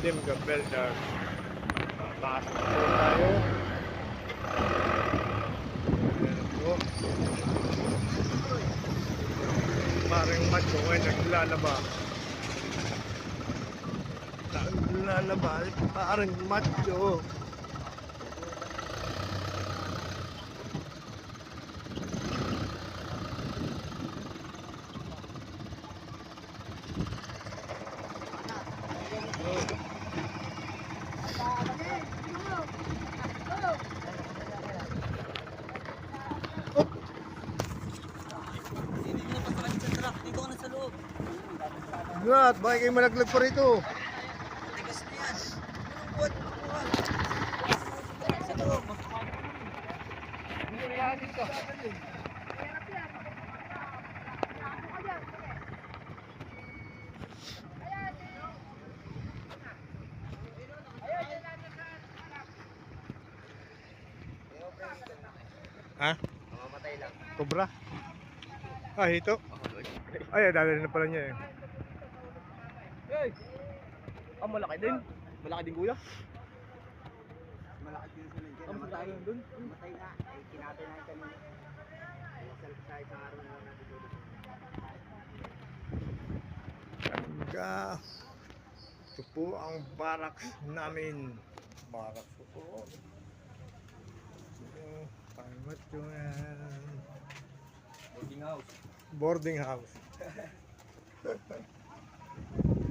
Jim Gabeldar. Pasok po tayo. Ayan po. Parang macho ay naglalaba. Naglalaba, parang macho. Dito ka na sa loob. Gat, bakit kayo malaglag pa rito? Tigas na yan. Anong buwan? Sa loob. Ha? Mamamatay lang. Cobra? Ah, ito? Ay, dadali na pala niya eh. Hey! Malaki din. Malaki din kuya. Malaki din sa nandiyan. Namatay yun dun. Namatay nga. Ay, kinatay na yung kanina. Wasal sa isang araw na lang natin dito. Hangga. Ito po ang barracks namin. Barracks po. Pangmat ko yan. Boarding house. Boarding house.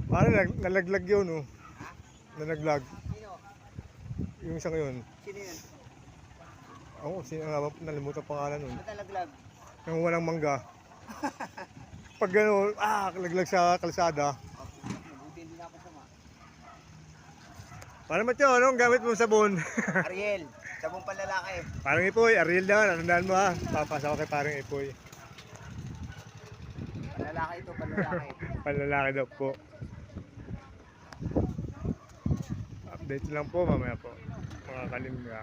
Parang nalaglag yun, oh. Nalaglag. Sino? Yung isang yun. Sino yun? Ako, sino nga ba? Nalimutan pangalan nun. Ba't nalaglag? Yung walang mangga. Pag gano'n, laglag sa kalsada. Mabuti hindi na ako sama. Parang matyo, anong gamit mo sabon? Ariel, sabong panlalaki. Parang Ipoy, Ariel na, natandaan mo ha. Papasa ko kay parang Ipoy. Panlalaki ito, panlalaki. Panlalaki daw po. Update lang po mamaya po. Mga kalimga.